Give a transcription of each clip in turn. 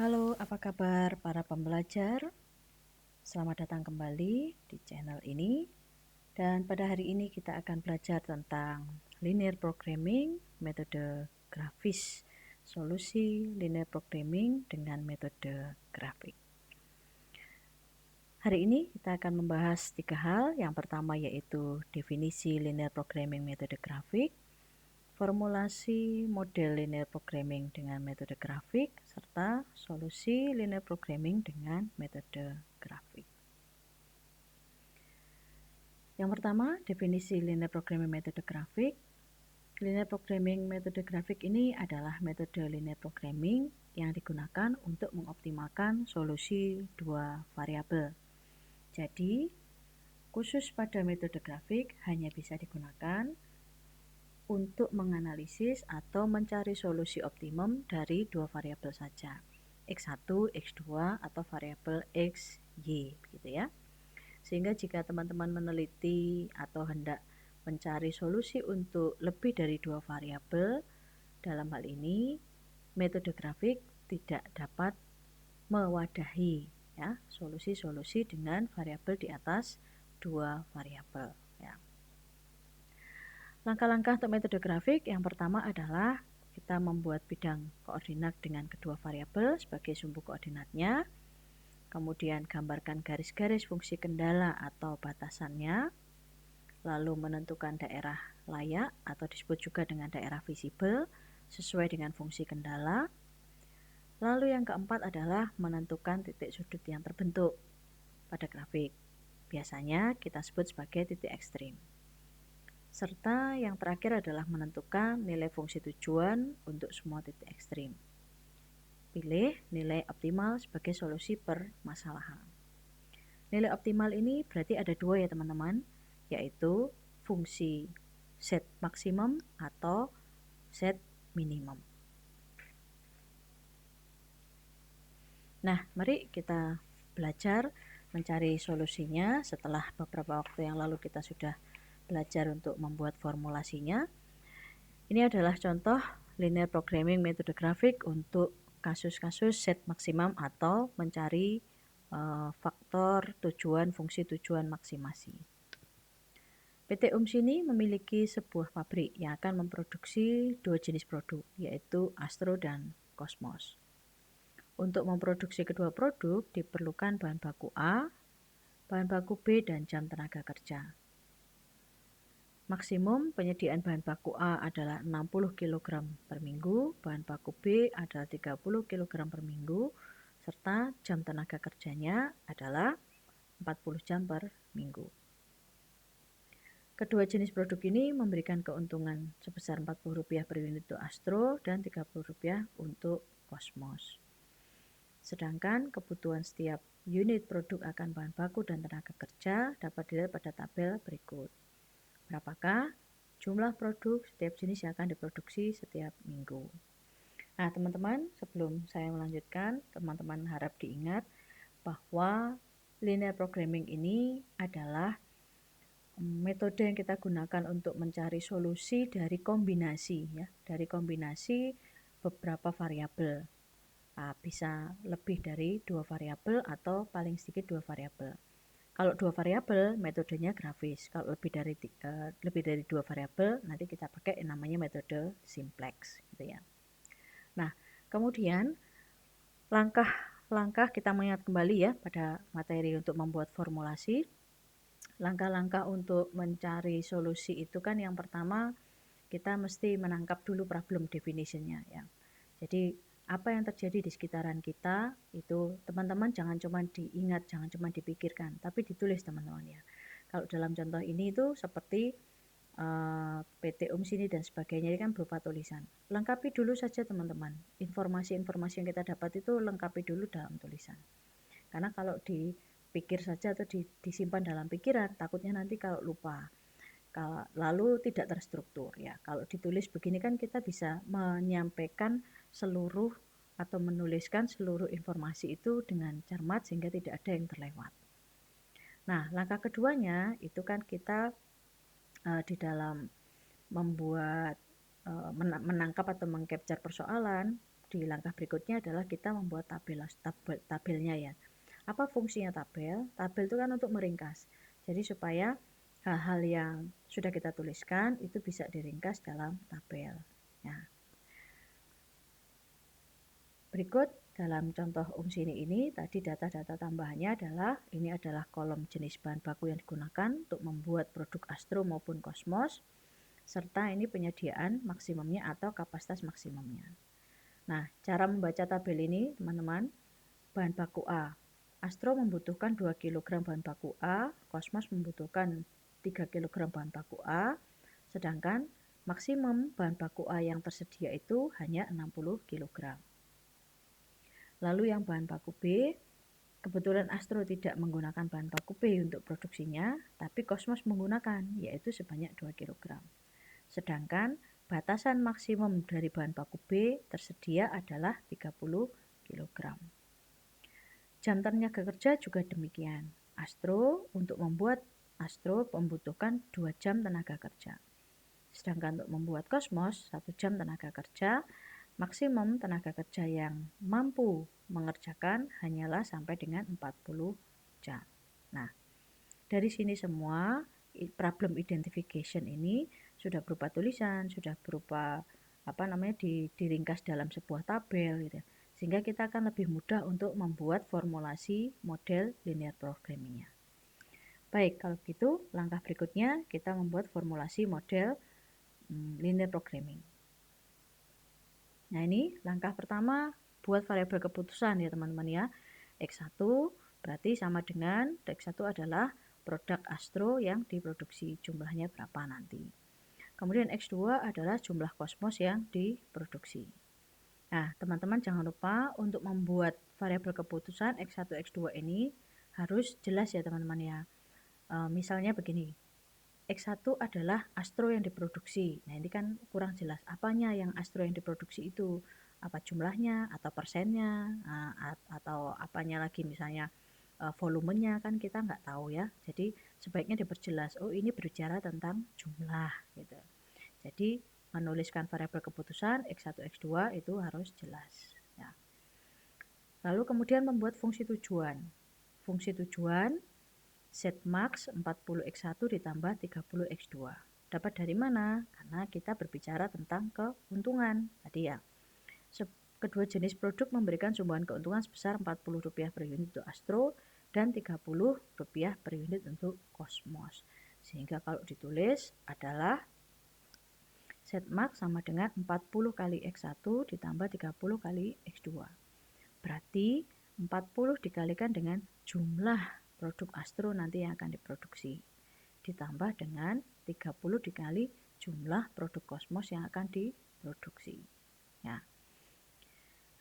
Halo, apa kabar para pembelajar? Selamat datang kembali di channel ini. Dan pada hari ini kita akan belajar tentang linear programming, metode grafis, solusi linear programming dengan metode grafik. Hari ini kita akan membahas 3 hal. Yang pertama yaitu definisi linear programming metode grafik, formulasi model linear programming dengan metode grafik, serta solusi linear programming dengan metode grafik. Yang pertama, definisi linear programming metode grafik. Linear programming metode grafik ini adalah metode linear programming yang digunakan untuk mengoptimalkan solusi dua variabel. Jadi, khusus pada metode grafik hanya bisa digunakan untuk menganalisis atau mencari solusi optimum dari dua variabel saja, X1, X2, atau variabel X, Y, begitu ya. Sehingga jika teman-teman meneliti atau hendak mencari solusi untuk lebih dari dua variabel, dalam hal ini metode grafik tidak dapat mewadahi ya solusi-solusi dengan variabel di atas dua variabel ya. Langkah-langkah untuk metode grafik yang pertama adalah kita membuat bidang koordinat dengan kedua variabel sebagai sumbu koordinatnya. Kemudian gambarkan garis-garis fungsi kendala atau batasannya. Lalu menentukan daerah layak atau disebut juga dengan daerah visible sesuai dengan fungsi kendala. Lalu yang keempat adalah menentukan titik sudut yang terbentuk pada grafik. Biasanya kita sebut sebagai titik ekstrim. Serta yang terakhir adalah menentukan nilai fungsi tujuan untuk semua titik ekstrim. Pilih nilai optimal sebagai solusi permasalahan. Nilai optimal ini berarti ada dua ya teman-teman, yaitu fungsi set maksimum atau set minimum. Nah, mari kita belajar mencari solusinya. Setelah beberapa waktu yang lalu kita sudah belajar untuk membuat formulasinya. Ini adalah contoh linear programming metode grafik untuk kasus-kasus set maksimum atau mencari faktor tujuan fungsi tujuan maksimasi. PT UMSINI memiliki sebuah pabrik yang akan memproduksi dua jenis produk, yaitu Astro dan Cosmos. Untuk memproduksi kedua produk diperlukan bahan baku A, bahan baku B, dan jam tenaga kerja. Maksimum penyediaan bahan baku A adalah 60 kg per minggu, bahan baku B adalah 30 kg per minggu, serta jam tenaga kerjanya adalah 40 jam per minggu. Kedua jenis produk ini memberikan keuntungan sebesar Rp40 per unit untuk Astro dan Rp30 untuk Cosmos. Sedangkan kebutuhan setiap unit produk akan bahan baku dan tenaga kerja dapat dilihat pada tabel berikut. Berapakah jumlah produk setiap jenis yang akan diproduksi setiap minggu. Nah teman-teman, sebelum saya melanjutkan, teman-teman harap diingat bahwa linear programming ini adalah metode yang kita gunakan untuk mencari solusi dari kombinasi ya, dari kombinasi beberapa variabel. Bisa lebih dari dua variabel atau paling sedikit dua variabel. Kalau dua variabel metodenya grafis. Kalau lebih dari dua variabel nanti kita pakai yang namanya metode simplex gitu ya. Nah, kemudian langkah-langkah kita mengingat kembali ya pada materi untuk membuat formulasi. Langkah-langkah untuk mencari solusi itu kan yang pertama kita mesti menangkap dulu problem definition-nya ya. Jadi apa yang terjadi di sekitaran kita itu teman-teman jangan cuma diingat, jangan cuma dipikirkan, tapi ditulis teman-teman ya. Kalau dalam contoh ini itu seperti PT UMSINI dan sebagainya ini kan berupa tulisan. Lengkapi dulu saja teman-teman. Informasi-informasi yang kita dapat itu lengkapi dulu dalam tulisan. Karena kalau dipikir saja atau disimpan dalam pikiran, takutnya nanti kalau lupa. Lalu tidak terstruktur ya. Kalau ditulis begini kan kita bisa menyampaikan seluruh atau menuliskan seluruh informasi itu dengan cermat sehingga tidak ada yang terlewat. Nah, langkah keduanya itu kan kita di dalam membuat menangkap atau mengcapture persoalan, di langkah berikutnya adalah kita membuat tabelnya ya. Apa fungsinya tabel? Tabel itu kan untuk meringkas. Jadi supaya hal-hal yang sudah kita tuliskan itu bisa diringkas dalam tabel. Nah, berikut dalam contoh sini ini tadi data-data tambahannya adalah ini adalah kolom jenis bahan baku yang digunakan untuk membuat produk Astro maupun Cosmos, serta ini penyediaan maksimumnya atau kapasitas maksimumnya. Nah, cara membaca tabel ini teman-teman, bahan baku A. Astro membutuhkan 2 kg bahan baku A, Cosmos membutuhkan 3 kg bahan baku A, sedangkan maksimum bahan baku A yang tersedia itu hanya 60 kg. Lalu yang bahan baku B, kebetulan Astro tidak menggunakan bahan baku B untuk produksinya, tapi Cosmos menggunakan, yaitu sebanyak 2 kg. Sedangkan batasan maksimum dari bahan baku B tersedia adalah 30 kg. Jam tenaga kerja juga demikian. Untuk membuat Astro membutuhkan 2 jam tenaga kerja. Sedangkan untuk membuat Cosmos 1 jam tenaga kerja, maksimum tenaga kerja yang mampu mengerjakan hanyalah sampai dengan 40 jam. Nah, dari sini semua problem identification ini sudah berupa tulisan, sudah berupa diringkas dalam sebuah tabel gitu. Sehingga kita akan lebih mudah untuk membuat formulasi model linear programming-nya. Baik, kalau gitu langkah berikutnya kita membuat formulasi model linear programming. Nah, ini langkah pertama buat variabel keputusan ya teman-teman ya. X1 berarti sama dengan X1 adalah produk Astro yang diproduksi, jumlahnya berapa nanti. Kemudian X2 adalah jumlah Cosmos yang diproduksi. Nah, teman-teman jangan lupa untuk membuat variabel keputusan X1, X2 ini harus jelas ya teman-teman ya. Misalnya begini, X1 adalah Astro yang diproduksi. Nah, ini kan kurang jelas. Apanya yang Astro yang diproduksi itu? Apa jumlahnya, atau persennya, atau apanya lagi misalnya volumenya kan kita nggak tahu ya. Jadi sebaiknya diperjelas. Oh, ini berbicara tentang jumlah gitu. Jadi menuliskan variabel keputusan X1, X2 itu harus jelas. Ya. Lalu kemudian membuat fungsi tujuan. Fungsi tujuan setmax 40x1 ditambah 30x2. Dapat dari mana? Karena kita berbicara tentang keuntungan. Tadi ya, kedua jenis produk memberikan sumbangan keuntungan sebesar Rp40 per unit untuk Astro dan Rp30 per unit untuk Cosmos. Sehingga kalau ditulis adalah setmax sama dengan 40 kali X1 ditambah 30 kali X2. Berarti 40 dikalikan dengan jumlah produk Astro nanti yang akan diproduksi. Ditambah dengan 30 dikali jumlah produk Cosmos yang akan diproduksi. Ya.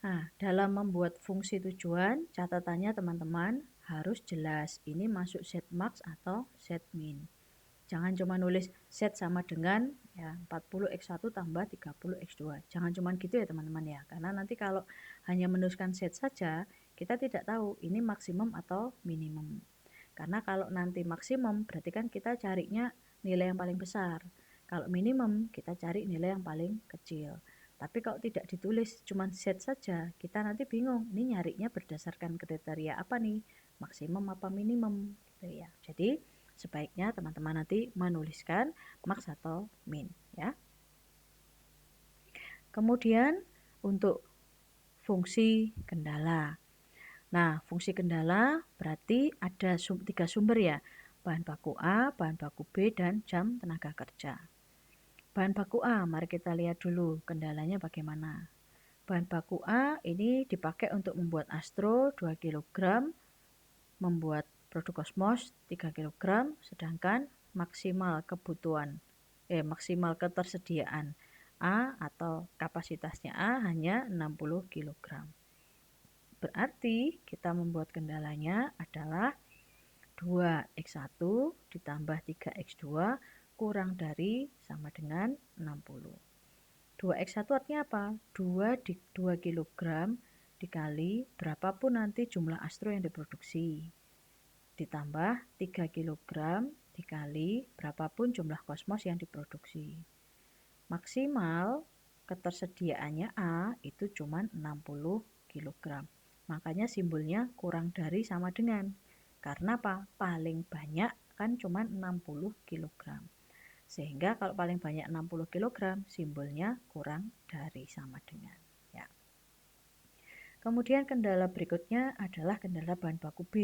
Nah, dalam membuat fungsi tujuan, catatannya teman-teman harus jelas ini masuk set max atau set min. Jangan cuma nulis set sama dengan ya 40x1 tambah 30x2. Jangan cuma gitu ya teman-teman ya. Karena nanti kalau hanya menuliskan set saja, kita tidak tahu ini maksimum atau minimum. Karena kalau nanti maksimum berarti kan kita carinya nilai yang paling besar. Kalau minimum kita cari nilai yang paling kecil. Tapi kalau tidak ditulis cuma set saja, kita nanti bingung. Ini nyarinya berdasarkan kriteria apa nih? Maksimum apa minimum gitu ya. Jadi sebaiknya teman-teman nanti menuliskan max atau min ya. Kemudian untuk fungsi kendala. Nah, fungsi kendala berarti ada 3 sumber ya. Bahan baku A, bahan baku B, dan jam tenaga kerja. Bahan baku A, mari kita lihat dulu kendalanya bagaimana. Bahan baku A ini dipakai untuk membuat Astro 2 kg, membuat produk Cosmos 3 kg, sedangkan maksimal ketersediaan A atau kapasitasnya A hanya 60 kg. Berarti kita membuat kendalanya adalah 2x1 ditambah 3x2 kurang dari sama dengan 60. 2x1 artinya apa? 2 kg dikali berapapun nanti jumlah Astro yang diproduksi. Ditambah 3 kg dikali berapapun jumlah Cosmos yang diproduksi. Maksimal ketersediaannya A itu cuma 60 kg. Makanya simbolnya kurang dari sama dengan. Karena apa? Paling banyak kan cuma 60 kg. Sehingga kalau paling banyak 60 kg, simbolnya kurang dari sama dengan. Ya. Kemudian kendala berikutnya adalah kendala bahan baku B.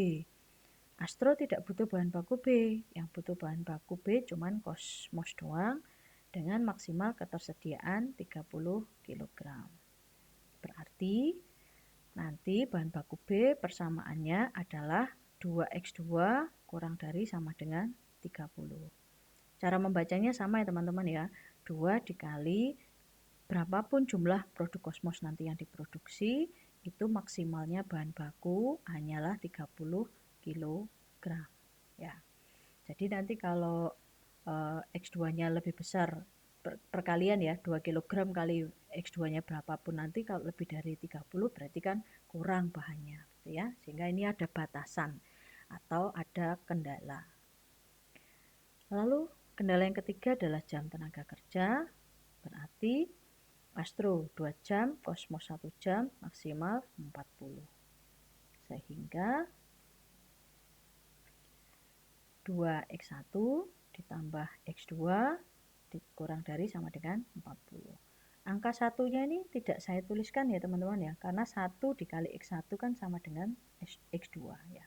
Astro tidak butuh bahan baku B, yang butuh bahan baku B cuma kosmos doang dengan maksimal ketersediaan 30 kg. Berarti nanti bahan baku B persamaannya adalah 2x2 kurang dari sama dengan 30. Cara membacanya sama ya teman-teman ya. 2 dikali berapapun jumlah produk kosmos nanti yang diproduksi, itu maksimalnya bahan baku hanyalah 30 kg. Ya. Jadi nanti kalau X2-nya lebih besar, perkalian ya, 2 kg kali X2-nya berapapun nanti, kalau lebih dari 30 berarti kan kurang bahannya, gitu ya. Sehingga ini ada batasan atau ada kendala. Lalu kendala yang ketiga adalah jam tenaga kerja. Berarti Astro 2 jam, Kosmos 1 jam, maksimal 40. Sehingga 2x1 ditambah x2 dikurang dari sama dengan 40. Angka satunya ini tidak saya tuliskan ya teman-teman ya, karena 1 dikali x1 kan sama dengan x2 ya.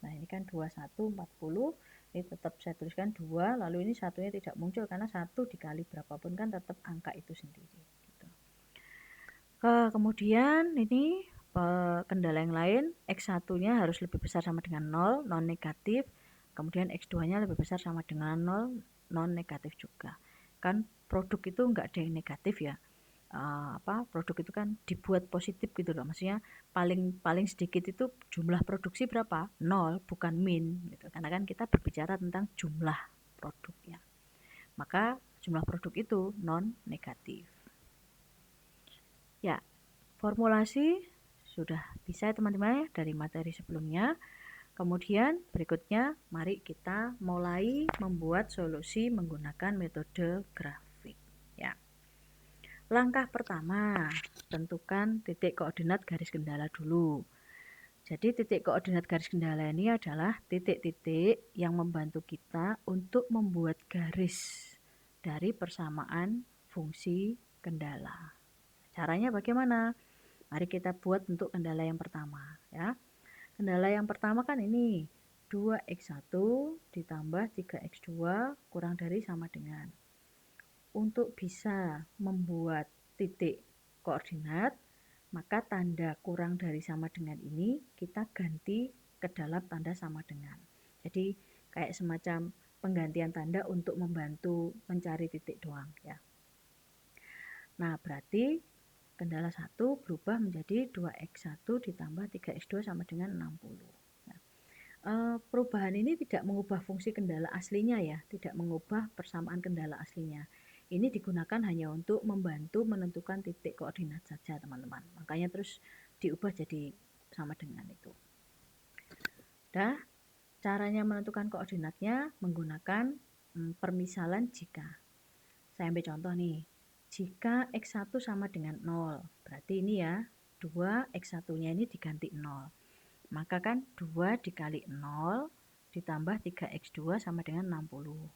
Nah ini kan 21, 40, ini tetap saya tuliskan 2, lalu ini satunya tidak muncul karena 1 dikali berapapun kan tetap angka itu sendiri. Gitu. Kemudian ini kendala yang lain, x1-nya harus lebih besar sama dengan 0, non negatif, kemudian x2-nya lebih besar sama dengan 0, non negatif juga. Kan produk itu enggak ada yang negatif ya. Produk itu kan dibuat positif gitu loh, maksudnya paling sedikit itu jumlah produksi berapa? 0, bukan min gitu. Karena kan kita berbicara tentang jumlah produk ya. Maka jumlah produk itu non negatif. Ya, formulasi sudah bisa ya teman-teman dari materi sebelumnya. Kemudian berikutnya mari kita mulai membuat solusi menggunakan metode grafik ya. Langkah pertama, tentukan titik koordinat garis kendala dulu. Jadi titik koordinat garis kendala ini adalah titik-titik yang membantu kita untuk membuat garis dari persamaan fungsi kendala. Caranya bagaimana? Mari kita buat untuk kendala yang pertama ya. Kendala yang pertama kan ini 2x1 ditambah 3x2 kurang dari sama dengan. Untuk bisa membuat titik koordinat, maka tanda kurang dari sama dengan ini kita ganti ke dalam tanda sama dengan. Jadi kayak semacam penggantian tanda untuk membantu mencari titik doang ya. Nah, berarti kendala 1 berubah menjadi 2x1 ditambah 3x2 sama dengan 60. Nah, perubahan ini tidak mengubah fungsi kendala aslinya ya, tidak mengubah persamaan kendala aslinya. Ini digunakan hanya untuk membantu menentukan titik koordinat saja teman-teman. Makanya terus diubah jadi sama dengan itu. Dah, caranya menentukan koordinatnya menggunakan permisalan jika. Saya ambil contoh nih. Jika x1 sama dengan 0, berarti ini ya, 2x1-nya ini diganti 0. Maka kan 2 dikali 0 ditambah 3x2 sama dengan 60.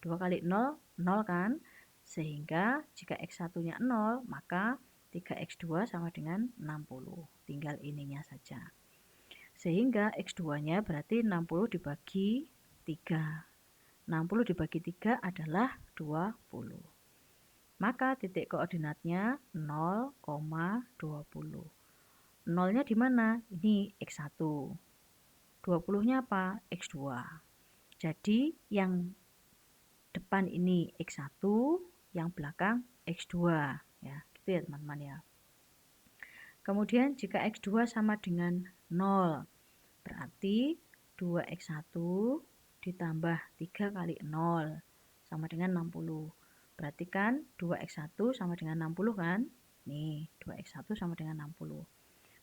2 kali 0, 0 kan? Sehingga jika x1-nya 0, maka 3x2 sama dengan 60. Tinggal ininya saja. Sehingga x2-nya berarti 60 dibagi 3. 60 dibagi 3 adalah 20. Maka titik koordinatnya 0,20. 0-nya di mana? Ini x1. 20-nya apa? x2. Jadi yang depan ini x1, yang belakang x2 ya. Gitu ya teman-teman ya. Kemudian jika x2 sama dengan 0, berarti 2x1 ditambah 3 kali 0 sama dengan 60. Berarti kan 2x1 sama dengan 60 kan? Nih, 2x1 sama dengan 60.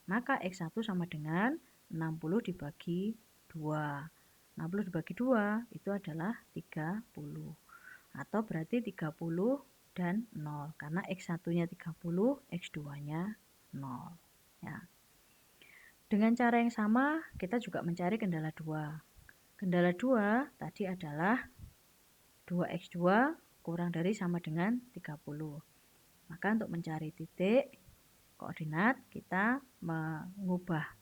Maka x1 sama dengan 60 dibagi 2. 60 dibagi 2 itu adalah 30. Atau berarti 30 dan 0. Karena X1-nya 30, X2-nya 0. Ya. Dengan cara yang sama, kita juga mencari kendala 2. Kendala 2 tadi adalah 2X2 kurang dari sama dengan 30. Maka untuk mencari titik koordinat, kita mengubah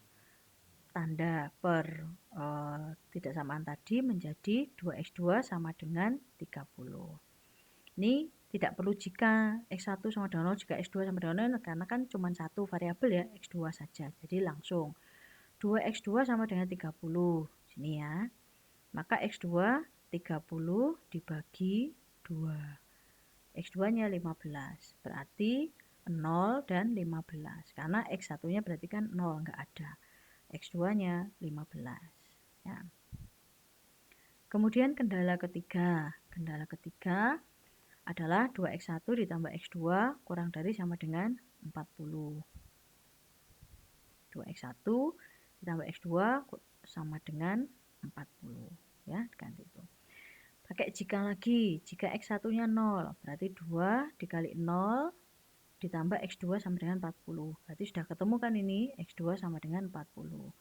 tanda tidak samaan tadi menjadi 2X2 sama dengan 30. Ini tidak perlu jika X1 sama dengan 0, jika X2 sama dengan 0, karena kan cuma satu variabel ya, X2 saja. Jadi langsung 2X2 sama dengan 30. Sini ya. Maka X2 30 dibagi 2. X2-nya 15. Berarti 0 dan 15. Karena X1-nya berarti kan 0, enggak ada. X2-nya 15. Ya. Kemudian kendala ketiga. Kendala ketiga adalah 2X1 ditambah X2 kurang dari sama dengan 40. 2X1 ditambah X2 sama dengan 40. Ya, ganti itu. Pakai jika lagi. Jika X1-nya 0, berarti 2 dikali 0 ditambah X2 sama dengan 40. Berarti sudah ketemu kan ini, X2 sama dengan 40.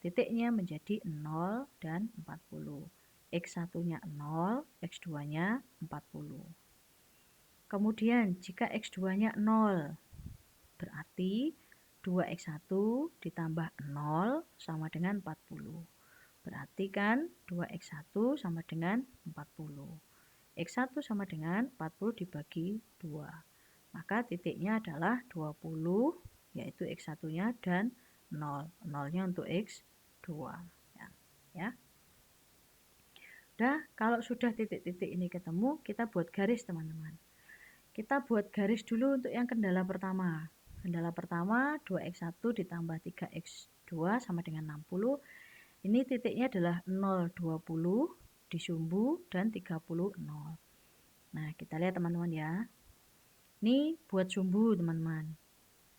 Titiknya menjadi 0 dan 40. X1-nya 0, X2-nya 40. Kemudian jika X2-nya 0, berarti 2X1 ditambah 0 sama dengan 40. Berarti kan 2X1 sama dengan 40. X1 sama dengan 40 dibagi 2. Maka titiknya adalah 20, yaitu X1-nya dan 0. 0-nya untuk X2. Ya. Nah, kalau sudah titik-titik ini ketemu, kita buat garis teman-teman. Kita buat garis dulu untuk yang kendala pertama. Kendala pertama 2X1 ditambah 3X2 sama dengan 60. Ini titiknya adalah 0, 20 di sumbu dan 30, 0. Nah, kita lihat teman-teman ya. Ini buat sumbu teman-teman.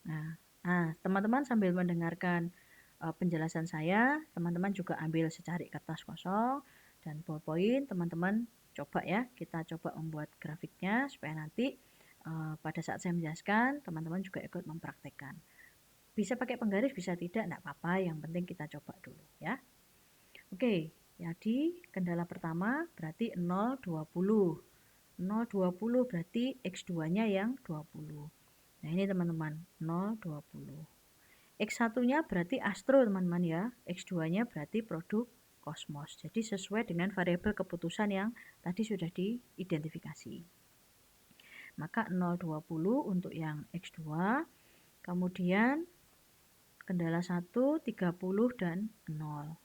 Nah, teman-teman sambil mendengarkan penjelasan saya, teman-teman juga ambil secari kertas kosong dan ballpoint. Teman-teman coba ya, kita coba membuat grafiknya supaya nanti pada saat saya menjelaskan, teman-teman juga ikut mempraktekkan. Bisa pakai penggaris, bisa tidak, enggak apa-apa. Yang penting kita coba dulu ya. Oke, jadi kendala pertama berarti 0, 20. 0, 20 berarti X2-nya yang 20. Nah ini teman-teman, 0, 20. X1-nya berarti astro teman-teman ya. X2-nya berarti produk kosmos. Jadi sesuai dengan variabel keputusan yang tadi sudah diidentifikasi. Maka 0, 20 untuk yang X2. Kemudian kendala 1, 30 dan 0.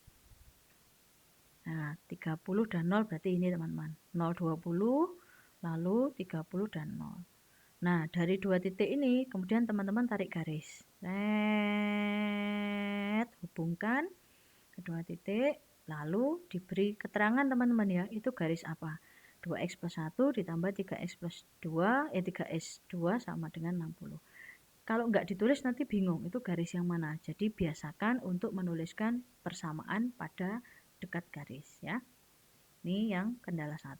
Nah, 30 dan 0 berarti ini teman-teman. 0, 20, lalu 30 dan 0. Nah, dari dua titik ini, kemudian teman-teman tarik garis. Hubungkan kedua titik, lalu diberi keterangan teman-teman ya, itu garis apa? 2X plus 1 ditambah 3X plus 2, 3X2 sama dengan 60. Kalau nggak ditulis nanti bingung, itu garis yang mana. Jadi biasakan untuk menuliskan persamaan pada dekat garis ya. Ini yang kendala 1.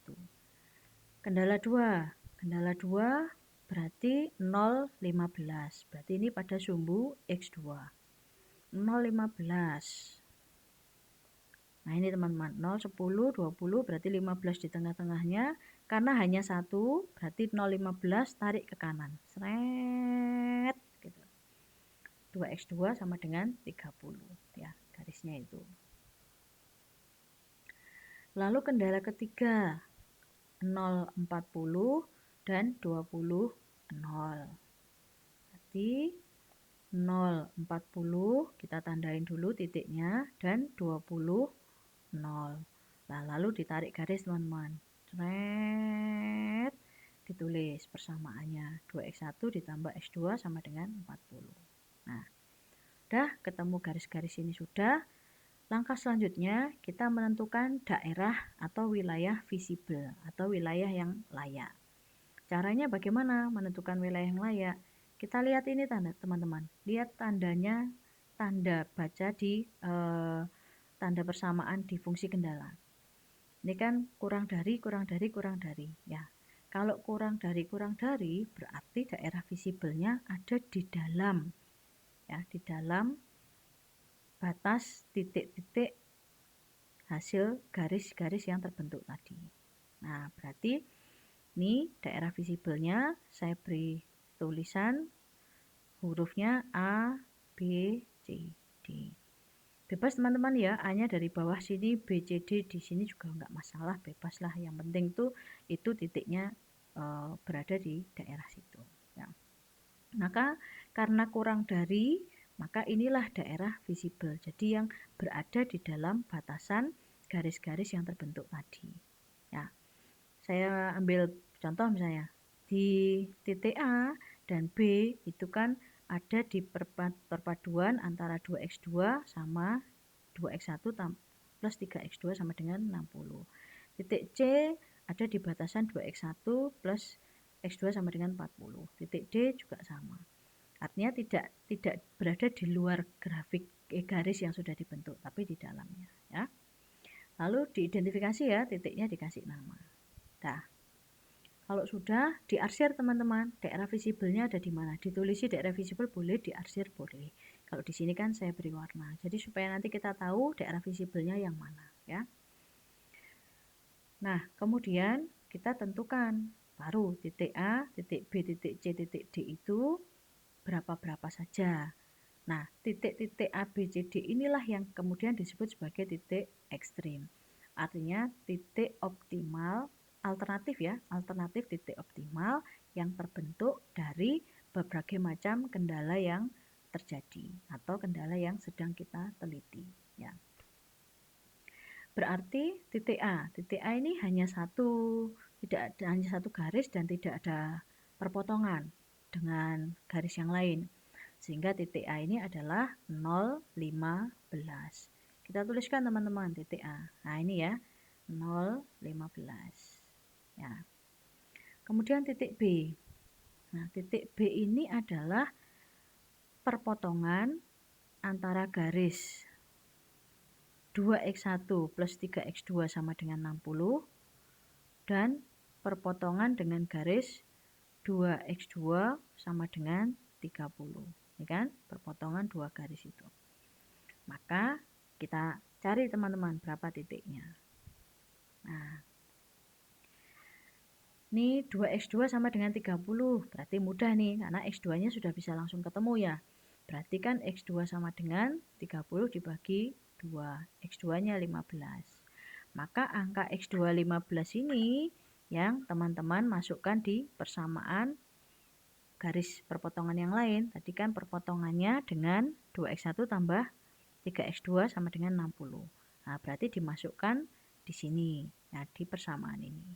Kendala 2. Kendala 2 berarti 0, 15. Berarti ini pada sumbu X2. 0, 15. Nah ini teman-teman, 0, 10, 20 berarti 15 di tengah-tengahnya. Karena hanya satu, berarti 0, 15 tarik ke kanan. Seret. Gitu. 2X2 sama dengan 30. Ya, garisnya itu. Lalu kendala ketiga, 0, 40 dan 20, 0. Berarti 0, 40 kita tandain dulu titiknya dan 20, 0. Nah, lalu ditarik garis teman-teman. Seret, ditulis persamaannya. 2X1 ditambah X2 sama dengan 40. Nah, udah ketemu garis-garis ini sudah. Langkah selanjutnya kita menentukan daerah atau wilayah visible atau wilayah yang layak. Caranya bagaimana menentukan wilayah yang layak? Kita lihat ini tanda teman-teman. Lihat tandanya, tanda baca di tanda persamaan di fungsi kendala. Ini kan kurang dari ya. Kalau kurang dari berarti daerah visibelnya ada di dalam, ya, di dalam batas titik-titik hasil garis-garis yang terbentuk tadi. Nah, berarti ini daerah visibelnya saya beri tulisan hurufnya A, B, C, D. Bebas teman-teman ya, A-nya dari bawah sini, B, C, D di sini juga nggak masalah, bebas lah. Yang penting tuh itu titiknya berada di daerah situ. Ya. Maka karena kurang dari, maka inilah daerah visible. Jadi yang berada di dalam batasan garis-garis yang terbentuk tadi. Ya, saya ambil contoh misalnya di titik A dan B itu kan ada di perpaduan antara 2x2 sama 2x1 plus 3x2 sama dengan 60. Titik C ada di batasan 2x1 plus x2 sama dengan 40. Titik D juga sama. Artinya tidak berada di luar grafik garis yang sudah dibentuk, tapi di dalamnya, ya. Lalu diidentifikasi ya, titiknya dikasih nama. Nah, kalau sudah diarsir teman-teman, daerah visibelnya ada di mana? Ditulisi daerah visibel boleh, diarsir boleh. Kalau di sini kan saya beri warna. Jadi supaya nanti kita tahu daerah visibelnya yang mana, ya. Nah, kemudian kita tentukan baru titik A, titik B, titik C, titik D itu berapa-berapa saja. Nah, titik-titik A, B, C, D inilah yang kemudian disebut sebagai titik ekstrim. Artinya titik optimal, alternatif ya, alternatif titik optimal yang terbentuk dari berbagai macam kendala yang terjadi atau kendala yang sedang kita teliti. Ya. Berarti titik A ini hanya hanya satu garis dan tidak ada perpotongan dengan garis yang lain. Sehingga titik A ini adalah 0, 15. Kita tuliskan teman-teman titik A. Nah ini ya, 0, 15. Ya. Kemudian titik B. Nah titik B ini adalah perpotongan antara garis 2x1 plus 3x2 sama dengan 60 dan perpotongan dengan garis 2x2 sama dengan 30. Ya kan? Perpotongan dua garis itu. Maka kita cari teman-teman berapa titiknya. Nah, ini 2x2 sama dengan 30, berarti mudah nih, karena x2-nya sudah bisa langsung ketemu ya. Berarti kan x2 sama dengan 30 dibagi 2, x2-nya 15. Maka angka x2 15 ini yang teman-teman masukkan di persamaan garis perpotongan yang lain. Tadi kan perpotongannya dengan 2x1 tambah 3x2 sama dengan 60. Nah, berarti dimasukkan di sini, ya, di persamaan ini.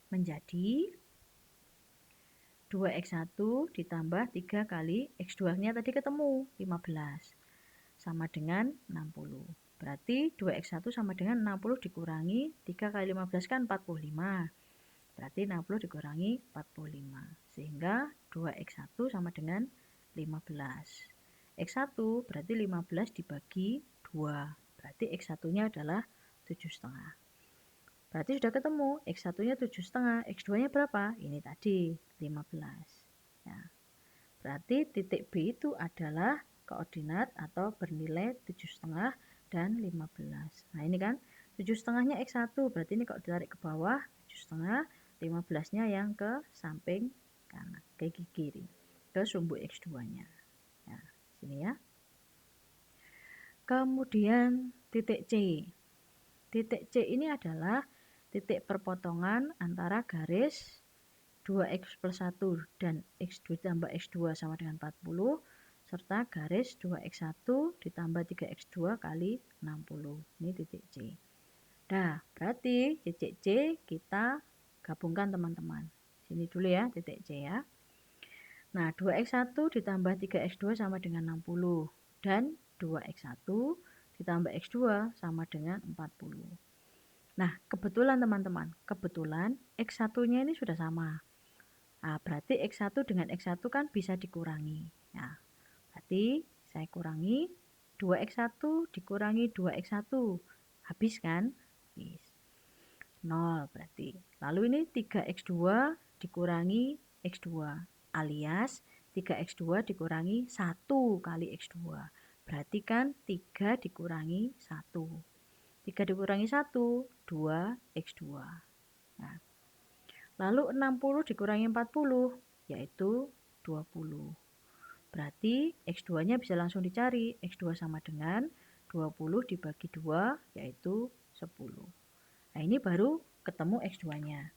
Menjadi 2x1 ditambah 3 kali x2-nya tadi ketemu, 15. Sama dengan 60. Berarti 2x1 sama dengan 60 dikurangi 3 kali 15 kan 45. Berarti 60 dikurangi 45. Sehingga 2x1 sama dengan 15. X1 berarti 15 dibagi 2. Berarti X1-nya adalah 7,5. Berarti sudah ketemu, X1-nya 7,5, X2-nya berapa? Ini tadi, 15. Ya. Berarti titik B itu adalah koordinat atau bernilai 7,5 dan 15. Nah ini kan 7,5-nya X1, berarti ini kalau ditarik ke bawah, 7,5, 15-nya yang ke samping kanan, ke kiri, ke sumbu X2-nya. Ya, sini ya. Kemudian titik C. Titik C ini adalah titik perpotongan antara garis 2x plus 1 dan x2 tambah x2 sama dengan 40 serta garis 2x1 ditambah 3x2 kali 60. Ini titik C. Nah, berarti titik C kita gabungkan teman-teman. Sini dulu ya titik C ya. Nah, 2x1 ditambah 3x2 sama dengan 60 dan 2x1 ditambah x2 sama dengan 40. Nah, kebetulan teman-teman, kebetulan X1-nya ini sudah sama. Nah, berarti X1 dengan X1 kan bisa dikurangi. Nah, berarti saya kurangi 2x1 dikurangi 2x1. Habis kan? Habis. 0 berarti. Lalu ini 3x2 dikurangi x2 alias 3x2 dikurangi 1 kali x2. Berarti kan 3 dikurangi 1. 3 dikurangi 1, 2x2. Nah, lalu 60 dikurangi 40, yaitu 20. Berarti X2-nya bisa langsung dicari. X2 sama dengan 20 dibagi 2, yaitu 10. Nah, ini baru ketemu X2-nya.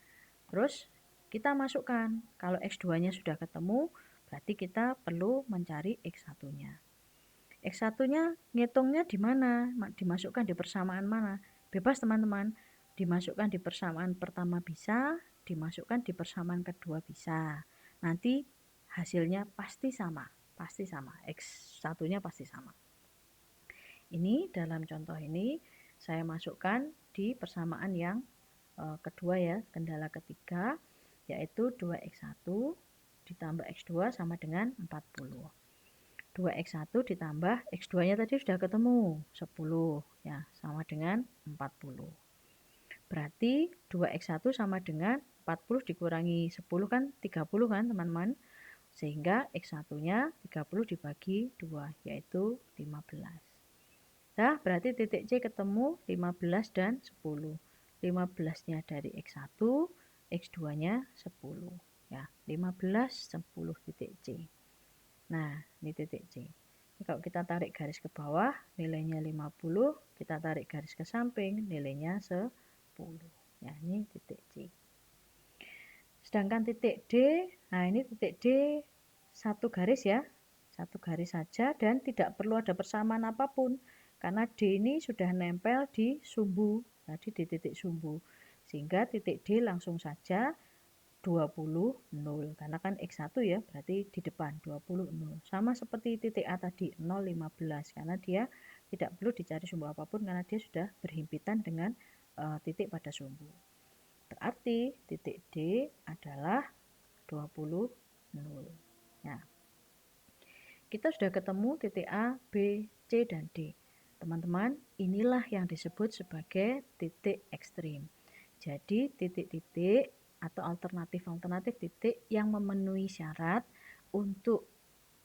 Terus kita masukkan. Kalau X2-nya sudah ketemu, berarti kita perlu mencari X1-nya. X1-nya ngitungnya di mana? Dimasukkan di persamaan mana? Bebas teman-teman. Dimasukkan di persamaan pertama bisa, dimasukkan di persamaan kedua bisa. Nanti hasilnya pasti sama. Pasti sama. X1-nya pasti sama. Ini dalam contoh ini saya masukkan di persamaan yang kedua ya, kendala ketiga, yaitu 2x1 ditambah x2 sama dengan 40. 2x1 ditambah x2-nya tadi sudah ketemu, 10 ya, sama dengan 40. Berarti 2x1 sama dengan 40 dikurangi 10 kan 30 kan teman-teman. Sehingga x1-nya 30 dibagi 2, yaitu 15. Nah, berarti titik C ketemu 15 dan 10. 15-nya dari X1, X2-nya 10. Ya, 15, 10 titik C. Nah, ini titik C. Ini kalau kita tarik garis ke bawah, nilainya 50, kita tarik garis ke samping, nilainya 10. Ya, ini titik C. Sedangkan titik D, nah ini titik D satu garis ya, satu garis saja dan tidak perlu ada persamaan apapun. Karena D ini sudah nempel di sumbu, tadi di titik sumbu. Sehingga titik D langsung saja 20, 0. Karena kan X1 ya, berarti di depan 20, 0. Sama seperti titik A tadi, 0, 15. Karena dia tidak perlu dicari sumbu apapun, karena dia sudah berhimpitan dengan titik pada sumbu. Berarti titik D adalah 20, 0. Nah, kita sudah ketemu titik A, B, C, dan D. Teman-teman, inilah yang disebut sebagai titik ekstrim. Jadi titik-titik atau alternatif-alternatif titik yang memenuhi syarat untuk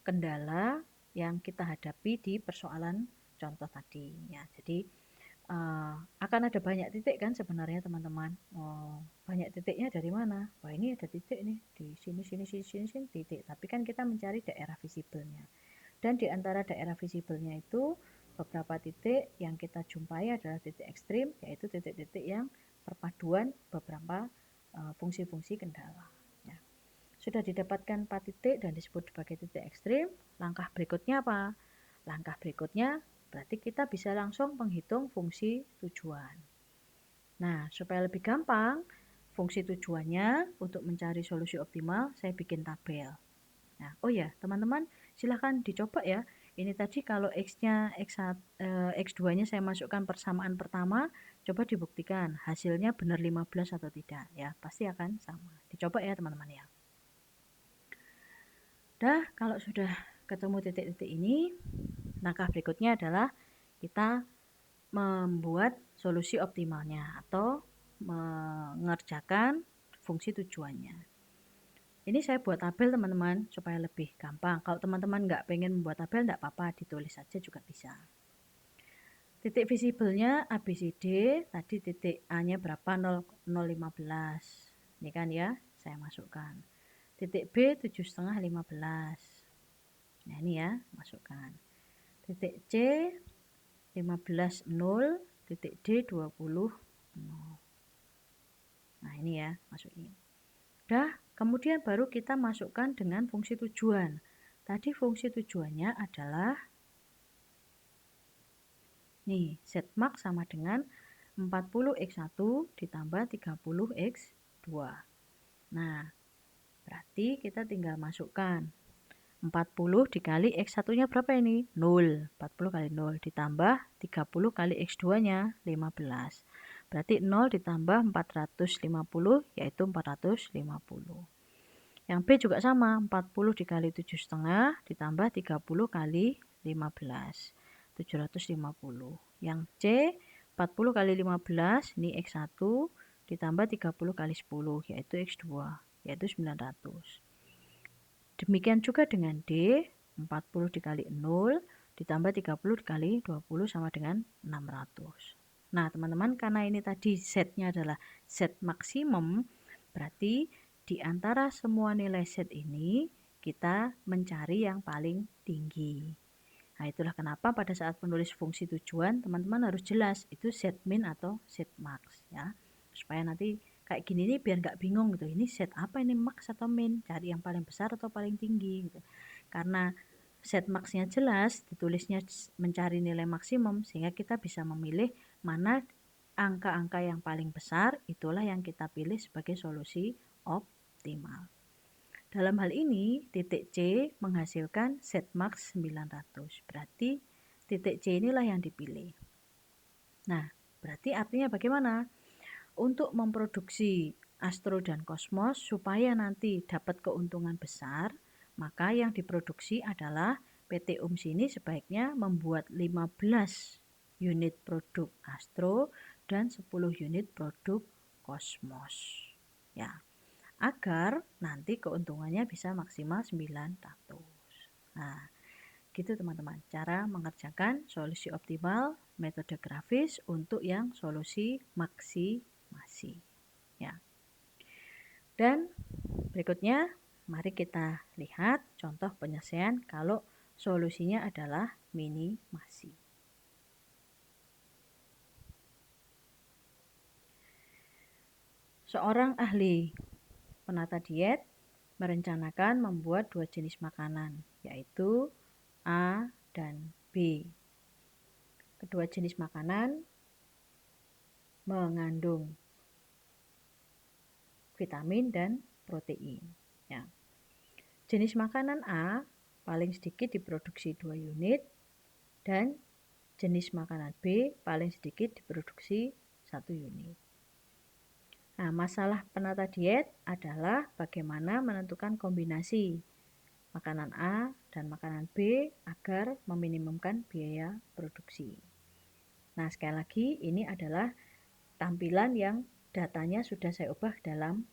kendala yang kita hadapi di persoalan contoh tadi. Ya, jadi akan ada banyak titik kan sebenarnya teman-teman. Banyak titiknya dari mana? Wah, ini ada titik nih di sini titik. Tapi kan kita mencari daerah visibelnya. Dan di antara daerah visibelnya itu beberapa titik yang kita jumpai adalah titik ekstrim, yaitu titik-titik yang perpaduan beberapa fungsi-fungsi kendala. Ya. Sudah didapatkan 4 titik dan disebut sebagai titik ekstrim. Langkah berikutnya apa? Langkah berikutnya berarti kita bisa langsung menghitung fungsi tujuan. Nah, supaya lebih gampang, fungsi tujuannya untuk mencari solusi optimal, saya bikin tabel. Nah, oh ya, teman-teman, silahkan dicoba ya. Ini tadi kalau X-nya, X2-nya saya masukkan persamaan pertama, coba dibuktikan hasilnya benar 15 atau tidak. Ya, pasti akan sama. Dicoba ya teman-teman ya. Dah, kalau sudah ketemu titik-titik ini, langkah berikutnya adalah kita membuat solusi optimalnya atau mengerjakan fungsi tujuannya. Ini saya buat tabel teman-teman supaya lebih gampang. Kalau teman-teman nggak pengen membuat tabel, nggak apa-apa, ditulis saja juga bisa. Titik visibelnya ABCD, tadi titik A-nya berapa? 0,15. Ini kan ya, saya masukkan. Titik B 7,5 15. Nah, ini ya, masukkan. Titik C 15 0, titik D 20 0. Nah, ini ya, masukin. Udah, kemudian baru kita masukkan dengan fungsi tujuan. Tadi fungsi tujuannya adalah nih, set mark sama dengan 40x1 ditambah 30x2. Nah, berarti kita tinggal masukkan 40 dikali x1-nya berapa ini? 0. 40 kali 0 ditambah 30 kali x2-nya 15. Berarti 0 ditambah 450 yaitu 450. Yang B juga sama, 40 dikali 7,5 ditambah 30 kali 15. 750. Yang C 40 kali 15 ini X1 ditambah 30 kali 10 yaitu X2 yaitu 900. Demikian juga dengan D, 40 dikali 0 ditambah 30 dikali 20 sama dengan 600. Nah teman-teman, karena ini tadi setnya adalah set maksimum, berarti di antara semua nilai set ini kita mencari yang paling tinggi. Nah itulah kenapa pada saat menulis fungsi tujuan teman-teman harus jelas itu set min atau set max ya, supaya nanti kayak gini nih biar nggak bingung gitu, ini set apa, ini max atau min, cari yang paling besar atau paling tinggi gitu. Karena set maxnya jelas, ditulisnya mencari nilai maksimum, sehingga kita bisa memilih mana angka-angka yang paling besar, itulah yang kita pilih sebagai solusi optimal. Dalam hal ini, titik C menghasilkan set max 900. Berarti titik C inilah yang dipilih. Nah, berarti artinya bagaimana? Untuk memproduksi Astro dan Cosmos supaya nanti dapat keuntungan besar, maka yang diproduksi adalah PT UMS ini sebaiknya membuat 15 unit produk Astro dan 10 unit produk Cosmos. Ya, agar nanti keuntungannya bisa maksimal 900. Nah, gitu teman-teman, cara mengerjakan solusi optimal metode grafis untuk yang solusi maksimasi ya. Dan berikutnya mari kita lihat contoh penyelesaian kalau solusinya adalah minimasi. Seorang ahli penata diet merencanakan membuat 2 jenis makanan, yaitu A dan B. Kedua jenis makanan mengandung vitamin dan protein. Ya. Jenis makanan A paling sedikit diproduksi 2 unit dan jenis makanan B paling sedikit diproduksi 1 unit. Nah, masalah penata diet adalah bagaimana menentukan kombinasi makanan A dan makanan B agar meminimumkan biaya produksi. Nah, sekali lagi ini adalah tampilan yang datanya sudah saya ubah dalam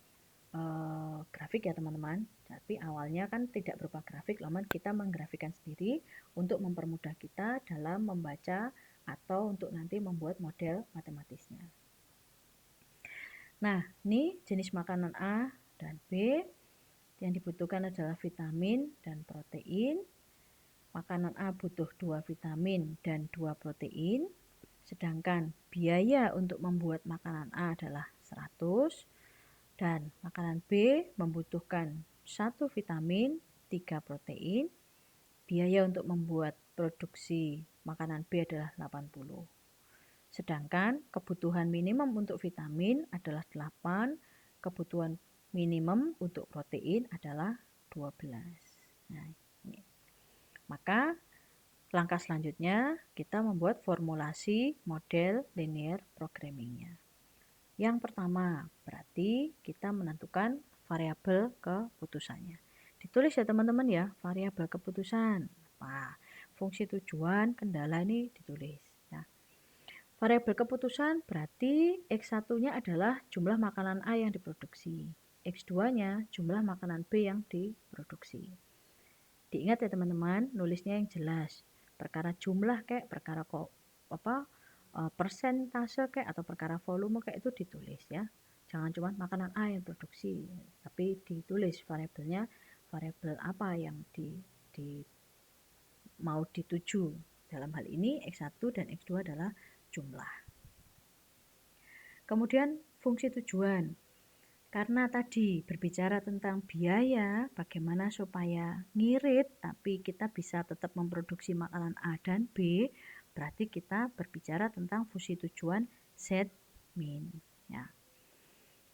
grafik ya teman-teman. Tapi awalnya kan tidak berupa grafik, namun kita menggrafikkan sendiri untuk mempermudah kita dalam membaca atau untuk nanti membuat model matematisnya. Nah, ini jenis makanan A dan B. Yang dibutuhkan adalah vitamin dan protein. Makanan A butuh 2 vitamin dan 2 protein. Sedangkan biaya untuk membuat makanan A adalah 100. Dan makanan B membutuhkan 1 vitamin, 3 protein. Biaya untuk membuat produksi makanan B adalah 80. Sedangkan kebutuhan minimum untuk vitamin adalah 8, kebutuhan minimum untuk protein adalah 12. Nah, ini. Maka langkah selanjutnya kita membuat formulasi model linear programmingnya. Yang pertama, berarti kita menentukan variabel keputusannya. Ditulis ya teman-teman ya, variabel keputusan. Apa? Fungsi tujuan, kendala ini ditulis. Ya. Variabel keputusan berarti X1-nya adalah jumlah makanan A yang diproduksi. X2-nya jumlah makanan B yang diproduksi. Diingat ya teman-teman, nulisnya yang jelas. Perkara jumlah kayak perkara persentase kayak atau perkara volume kayak itu ditulis ya. Jangan cuma makanan A yang produksi, tapi ditulis variabelnya, variabel apa yang mau dituju. Dalam hal ini X1 dan X2 adalah jumlah. Kemudian fungsi tujuan. Karena tadi berbicara tentang biaya, bagaimana supaya ngirit tapi kita bisa tetap memproduksi makanan A dan B, berarti kita berbicara tentang fungsi tujuan set min. Ya.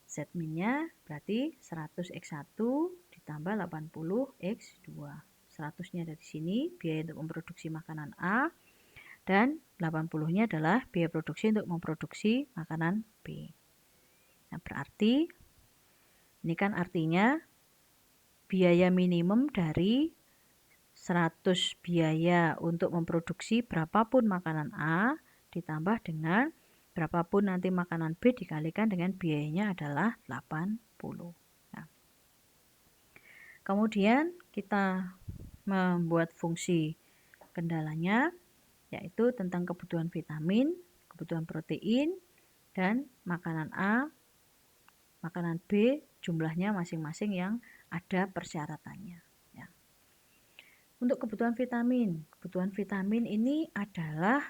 Set minnya berarti 100 X1 ditambah 80 X2. 100-nya dari sini, biaya untuk memproduksi makanan A, dan 80-nya adalah biaya produksi untuk memproduksi makanan B. Nah, berarti ini kan artinya biaya minimum dari 100 biaya untuk memproduksi berapapun makanan A ditambah dengan berapapun nanti makanan B dikalikan dengan biayanya adalah 80. Nah, kemudian kita membuat fungsi kendalanya, yaitu tentang kebutuhan vitamin, kebutuhan protein, dan makanan A, makanan B, jumlahnya masing-masing yang ada persyaratannya. Ya. Untuk kebutuhan vitamin ini adalah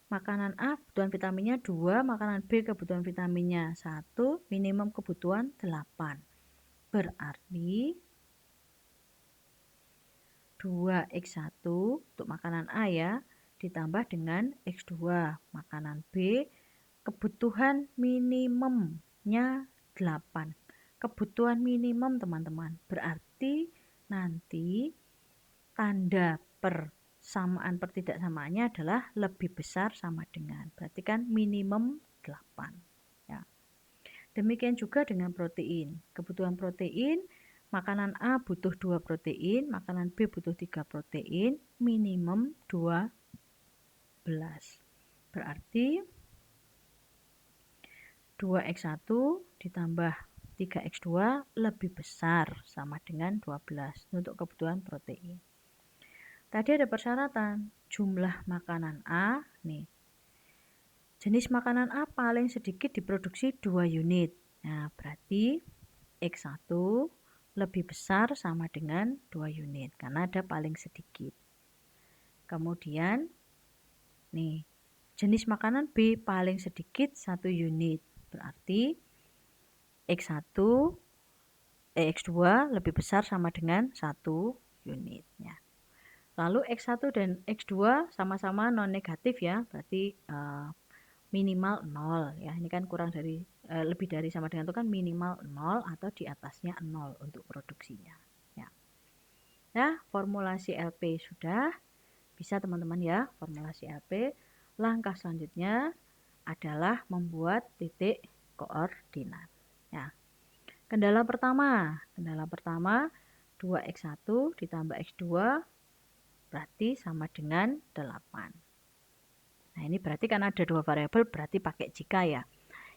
makanan A kebutuhan vitaminnya 2, makanan B kebutuhan vitaminnya 1, minimum kebutuhan 8. Berarti 2x1 untuk makanan A ya, ditambah dengan x2 makanan B, kebutuhan minimumnya 8. Kebutuhan minimum teman-teman, berarti nanti tanda persamaan pertidaksamaannya adalah lebih besar sama dengan, berarti kan minimum 8 ya. Demikian juga dengan protein, kebutuhan protein, makanan A butuh 2 protein, makanan B butuh 3 protein, minimum 12. Berarti 2x1 ditambah 3x2 lebih besar sama dengan 12 untuk kebutuhan protein. Tadi ada persyaratan, jumlah makanan A nih. Jenis makanan A paling sedikit diproduksi 2 unit. Nah, berarti X1 lebih besar sama dengan 2 unit karena ada paling sedikit. Kemudian nih, jenis makanan B paling sedikit 1 unit. Berarti X1 X2 lebih besar sama dengan 1 unit ya. Lalu X1 dan X2 sama-sama non negatif ya, berarti minimal 0 ya. Ini kan kurang dari lebih dari sama dengan itu kan minimal 0 atau di atasnya 0 untuk produksinya ya. Nah, formulasi LP sudah bisa teman-teman ya, formulasi LP. Langkah selanjutnya adalah membuat titik koordinat ya. Kendala pertama 2x1 ditambah x2 berarti sama dengan 8. Nah, ini berarti kan ada dua variabel, berarti pakai jika ya.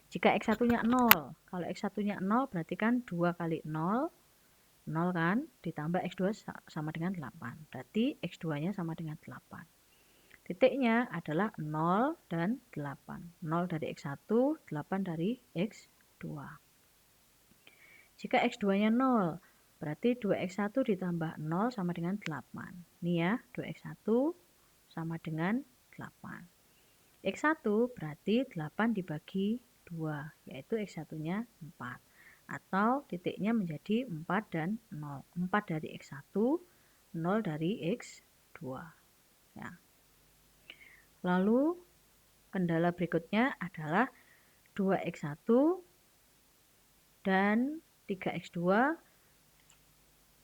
Jika x1-nya 0, kalau x1-nya 0 berarti kan 2 kali 0, 0 kan, ditambah x2 sama dengan 8. Berarti x2-nya sama dengan 8. Titiknya adalah 0 dan 8. 0 dari x1, 8 dari x2. Jika x2-nya 0, berarti 2x1 ditambah 0 sama dengan 8. Ini ya, 2x1 sama dengan 8. X1 berarti 8 dibagi 2, yaitu x1-nya 4. Atau titiknya menjadi 4 dan 0. 4 dari x1, 0 dari x2. Ya. Lalu kendala berikutnya adalah 2x1 dan 3x2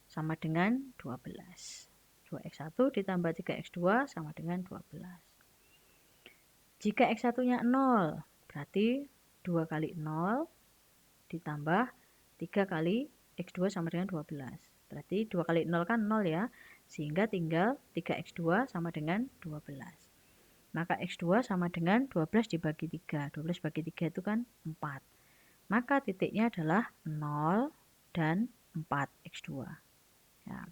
sama dengan 12. 2x1 ditambah 3x2 sama dengan 12. Jika x1-nya 0, berarti 2 kali 0 ditambah 3 kali x2 sama dengan 12. Berarti 2 kali 0 kan 0 ya, sehingga tinggal 3x2 sama dengan 12. Maka x2 sama dengan 12 dibagi 3. 12 bagi 3 itu kan 4. Maka titiknya adalah 0 dan 4x2. Ya.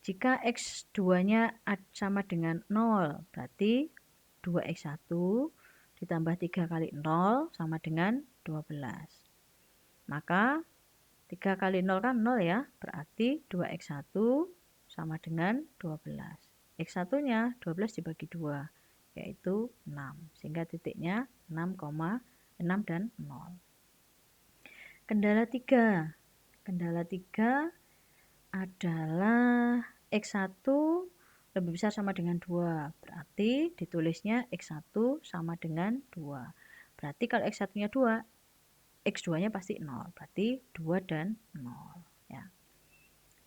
Jika x2-nya sama dengan 0, berarti 2x1 ditambah 3 kali 0 sama dengan 12. Maka 3 kali 0 kan 0 ya, berarti 2x1 sama dengan 12. X1-nya 12 dibagi 2, yaitu 6. Sehingga titiknya 6,6 dan 0. Kendala 3. Kendala 3 adalah X1 lebih besar sama dengan 2. Berarti ditulisnya X1 sama dengan 2. Berarti kalau X1-nya 2, X2-nya pasti 0. Berarti 2 dan 0. Ya.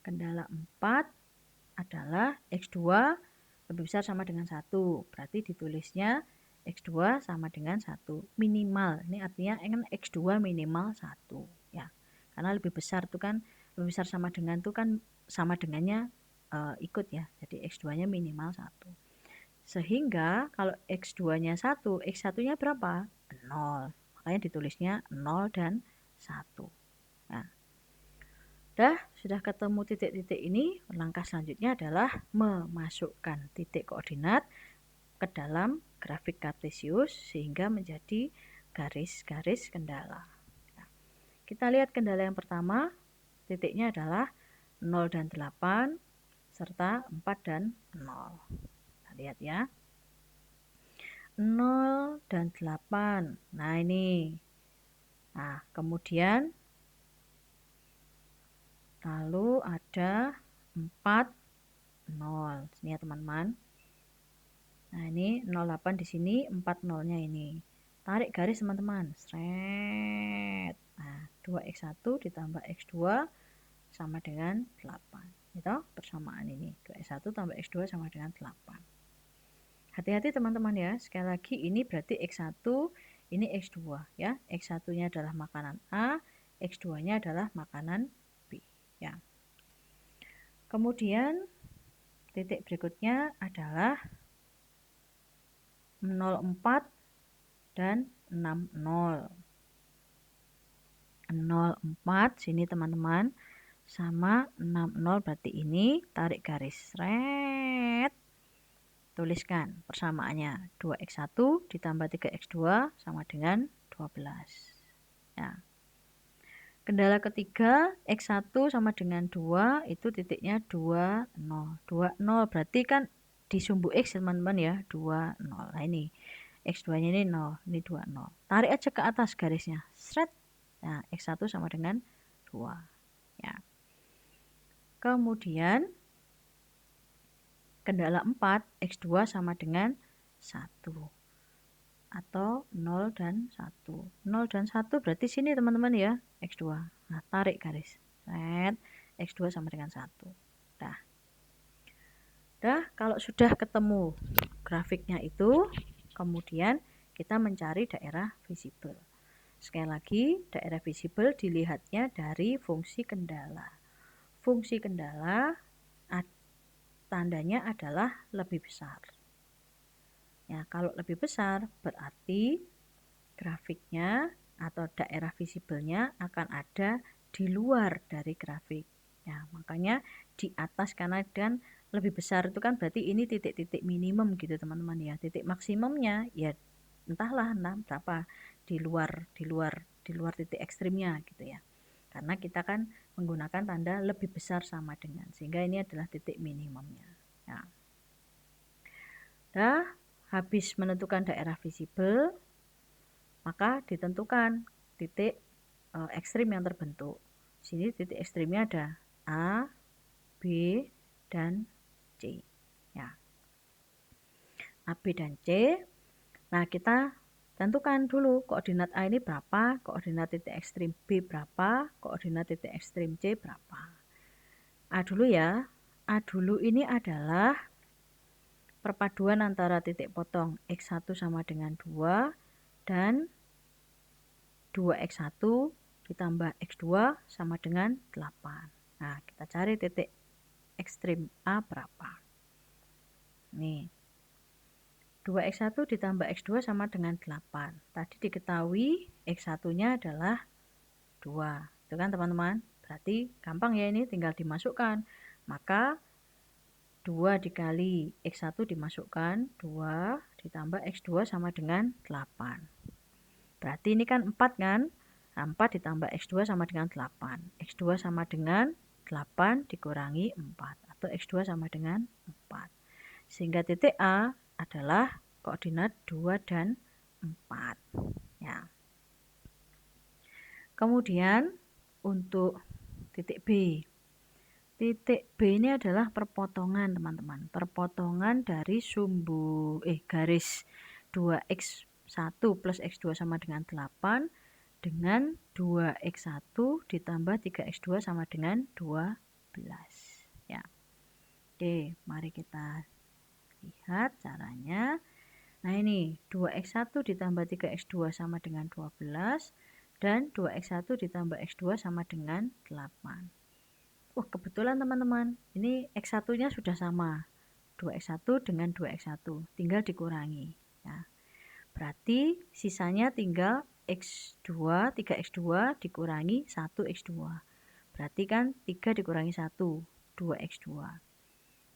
Kendala 4 adalah X2 lebih besar sama dengan 1. Berarti ditulisnya X2 sama dengan 1 minimal. Ini artinya X2 minimal 1 ya. Karena lebih besar itu kan lebih besar sama dengan itu kan sama dengannya ikut ya. Jadi X2-nya minimal 1. Sehingga kalau X2-nya 1, X1-nya berapa? 0. Makanya ditulisnya 0 dan 1. Nah, sudah ketemu titik-titik ini, langkah selanjutnya adalah memasukkan titik koordinat ke dalam grafik kartesius sehingga menjadi garis-garis kendala. Nah, kita lihat kendala yang pertama, titiknya adalah 0 dan 8 serta 4 dan 0. Kita lihat ya. 0 dan 8. Nah, ini. Nah, kemudian lalu ada 4 0. Sini ya, teman-teman. Nah, ini 08 di sini, 4 0-nya ini. Tarik garis, teman-teman. Sret. Nah, 2x1 ditambah x2 sama dengan 8. Itu persamaan ini. 2x1 tambah x2 sama dengan 8. Hati-hati teman-teman ya. Sekali lagi ini berarti x1, ini x2 ya. X1-nya adalah makanan A, x2-nya adalah makanan B ya. Kemudian titik berikutnya adalah 04 dan 60. 04 sini teman-teman sama 60 berarti ini, tarik garis seret, tuliskan persamaannya 2x1 ditambah 3x2 sama dengan 12 ya. Kendala ketiga, x1 sama dengan 2 itu titiknya 20. 20 berarti kan di sumbu x teman-teman ya, 20. Nah ini x2 nya ini 0, ini 20. Tarik aja ke atas garisnya, seret. Nah, x1 sama dengan 2 ya. Kemudian kendala 4, x2 sama dengan 1 atau 0 dan 1. 0 dan 1 berarti sini teman-teman ya, x2. Nah, tarik garis, seret, x2 sama dengan 1. Kalau sudah ketemu grafiknya itu, kemudian kita mencari daerah visible. Sekali lagi, daerah visible dilihatnya dari fungsi kendala. Fungsi kendala tandanya adalah lebih besar. Ya, kalau lebih besar berarti grafiknya atau daerah visiblenya akan ada di luar dari grafik. Ya, makanya di atas karena dan lebih besar itu kan berarti ini titik-titik minimum gitu teman-teman ya. Titik maksimumnya ya entahlah berapa di luar titik ekstrimnya gitu ya. Karena kita kan menggunakan tanda lebih besar sama dengan, sehingga ini adalah titik minimumnya. Ya. Habis menentukan daerah visible, maka ditentukan titik ekstrim yang terbentuk. Sini titik ekstrimnya ada A, B, dan C. Ya. A, B, dan C. Nah, kita tentukan dulu koordinat A ini berapa, koordinat titik ekstrim B berapa, koordinat titik ekstrim C berapa. A dulu ya. A dulu ini adalah perpaduan antara titik potong X1 sama dengan 2 dan 2x1 ditambah x2 sama dengan 8. Nah, kita cari titik ekstrim A berapa. Nih, 2x1 ditambah x2 sama dengan 8. Tadi diketahui x1-nya adalah 2. Itu kan teman-teman? Berarti gampang ya ini, tinggal dimasukkan. Maka 2 dikali x1 dimasukkan, 2 ditambah x2 sama dengan 8. Berarti ini kan 4 kan? 4 ditambah x2 sama dengan 8. x2 sama dengan 8 dikurangi 4. Atau x2 sama dengan 4. Sehingga titik A adalah koordinat 2 dan 4. Ya. Kemudian untuk titik B. Titik B ini adalah perpotongan teman-teman. Perpotongan dari sumbu garis 2x1 plus x2 sama dengan 8 dengan 2x1 ditambah 3x2 sama dengan 12 ya. Oke, mari kita lihat caranya. Nah, ini 2x1 ditambah 3x2 sama dengan 12 dan 2x1 ditambah x2 sama dengan 8. Kebetulan teman-teman, ini x1-nya sudah sama. 2x1 dengan 2x1 tinggal dikurangi. Nah, berarti sisanya tinggal x2, 3x2 dikurangi 1x2. Berarti kan 3 dikurangi 1, 2x2.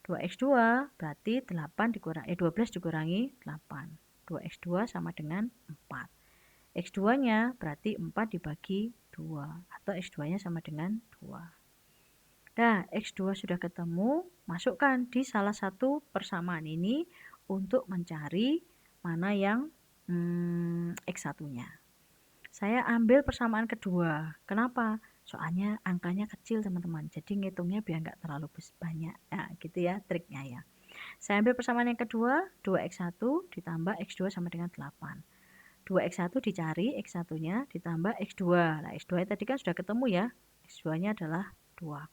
2x2 berarti 12 dikurangi 8. 2x2 sama dengan 4. X2-nya berarti 4 dibagi 2 atau X2-nya sama dengan 2. Nah, X2 sudah ketemu, masukkan di salah satu persamaan ini untuk mencari mana yang X1-nya. Saya ambil persamaan kedua. Kenapa? Soalnya angkanya kecil teman-teman, jadi ngitungnya biar nggak terlalu banyak. Nah, gitu ya triknya ya. Saya ambil persamaan yang kedua, 2x1 ditambah x2 sama dengan 8. 2x1 dicari, x1-nya ditambah x2. Nah, x2 tadi kan sudah ketemu ya. X2-nya adalah 2.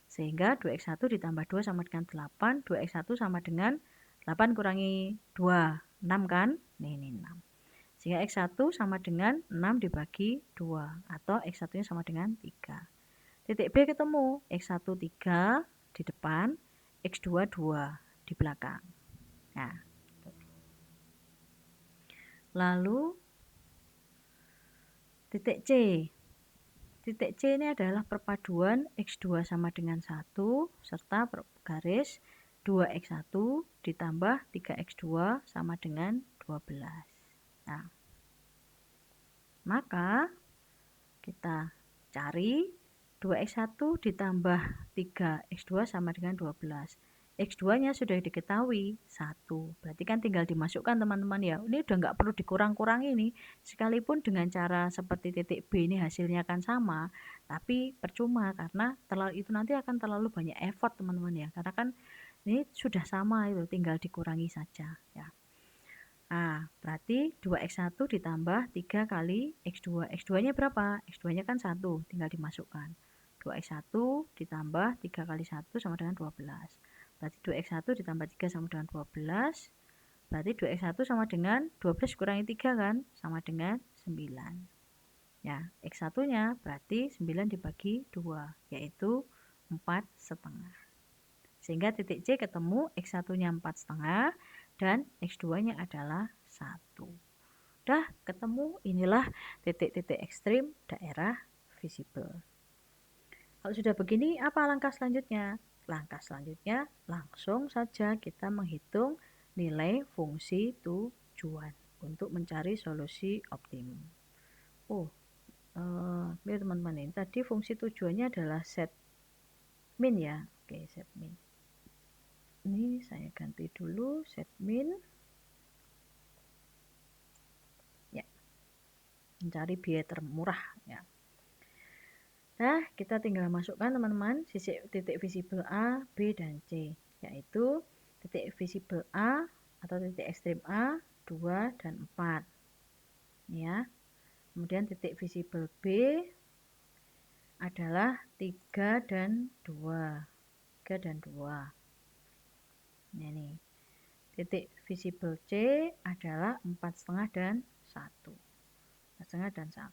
Sehingga 2x1 ditambah 2 sama dengan 8. 2x1 sama dengan 8 kurangi 2. 6 kan? Ini 6. Sehingga x1 sama dengan 6 dibagi 2. Atau x1-nya sama dengan 3. Titik B ketemu. x1 3 di depan, x2 2 di belakang. Nah, lalu titik C. Titik C ini adalah perpaduan X2 sama dengan 1 serta garis 2X1 ditambah 3X2 sama dengan 12. Nah, maka kita cari 2X1 ditambah 3X2 sama dengan 12. X2-nya sudah diketahui 1. Berarti kan tinggal dimasukkan teman-teman ya. Ini udah nggak perlu dikurang-kurangi nih. Sekalipun dengan cara seperti titik B ini hasilnya akan sama, tapi percuma karena itu nanti akan terlalu banyak effort teman-teman ya. Karena kan ini sudah sama itu, tinggal dikurangi saja ya. Nah, berarti 2x1 ditambah 3 kali x2. X2-nya berapa? X2-nya kan 1, tinggal dimasukkan. 2x1 ditambah 3 kali 1 sama dengan 12. Berarti 2x1 ditambah 3 sama dengan 12. Berarti 2x1 sama dengan 12 kurangi 3 kan? Sama dengan 9. Ya, x1-nya berarti 9 dibagi 2, yaitu 4,5. Sehingga titik C ketemu x1-nya 4,5 dan x2-nya adalah 1. Udah ketemu, inilah titik-titik ekstrim daerah visible. Kalau sudah begini, apa langkah selanjutnya? Langkah selanjutnya langsung saja kita menghitung nilai fungsi tujuan untuk mencari solusi optimum. Ini teman-teman, ini tadi fungsi tujuannya adalah set min ya. Oke, set min. Ini saya ganti dulu set min. Ya. Mencari biaya termurah ya. Nah, kita tinggal masukkan teman-teman titik visible A, B, dan C, yaitu titik visible A atau titik ekstrim A 2 dan 4. Ya. Kemudian titik visible B adalah 3 dan 2. 3 dan 2. Ini. Titik visible C adalah 4,5 dan 1. 4,5 dan 1.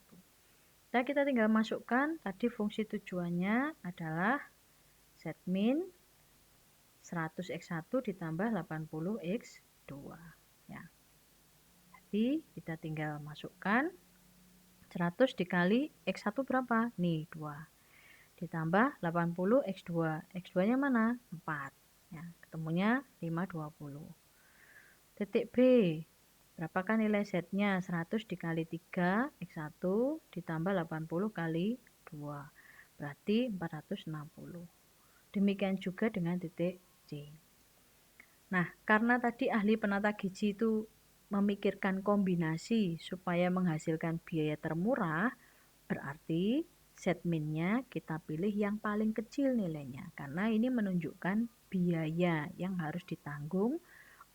Nah, kita tinggal masukkan tadi fungsi tujuannya adalah set min 100x1 ditambah 80x2 ya. Jadi kita tinggal masukkan 100 dikali x1 berapa? Nih 2 ditambah 80x2. X2 nya mana? 4 ya. Ketemunya 520. Titik B, berapakah nilai Z-nya? 100 dikali 3 X1 ditambah 80 kali 2, berarti 460. Demikian juga dengan titik C. Nah, karena tadi ahli penata gizi itu memikirkan kombinasi supaya menghasilkan biaya termurah, berarti set min-nya kita pilih yang paling kecil nilainya, karena ini menunjukkan biaya yang harus ditanggung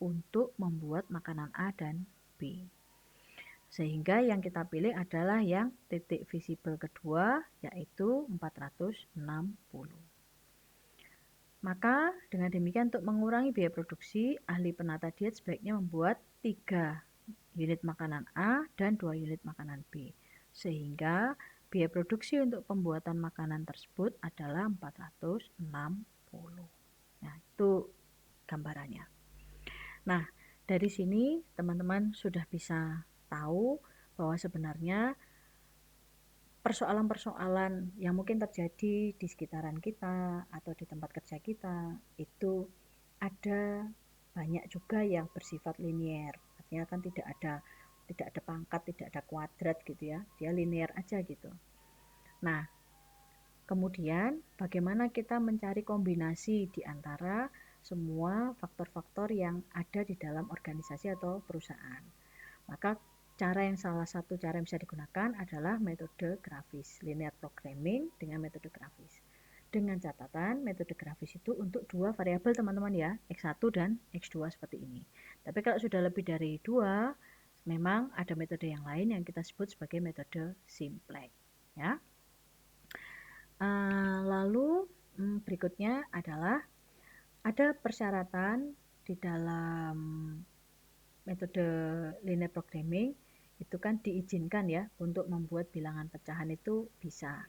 untuk membuat makanan A dan B. Sehingga yang kita pilih adalah yang titik visible kedua, yaitu 460. Maka dengan demikian untuk mengurangi biaya produksi, ahli penata diet sebaiknya membuat 3 unit makanan A dan 2 unit makanan B. Sehingga biaya produksi untuk pembuatan makanan tersebut adalah 460. Nah, itu gambarannya. Nah, dari sini teman-teman sudah bisa tahu bahwa sebenarnya persoalan-persoalan yang mungkin terjadi di sekitaran kita atau di tempat kerja kita itu ada banyak juga yang bersifat linier. Artinya kan tidak ada pangkat, tidak ada kuadrat gitu ya. Dia linier aja gitu. Nah, kemudian bagaimana kita mencari kombinasi di antara semua faktor-faktor yang ada di dalam organisasi atau perusahaan. Maka salah satu cara yang bisa digunakan adalah metode grafis, linear programming dengan metode grafis. Dengan catatan metode grafis itu untuk dua variabel teman-teman ya, X1 dan X2 seperti ini. Tapi kalau sudah lebih dari dua, memang ada metode yang lain yang kita sebut sebagai metode simplex. Ya. Lalu berikutnya adalah ada persyaratan di dalam metode linear programming itu kan diizinkan ya untuk membuat bilangan pecahan itu bisa.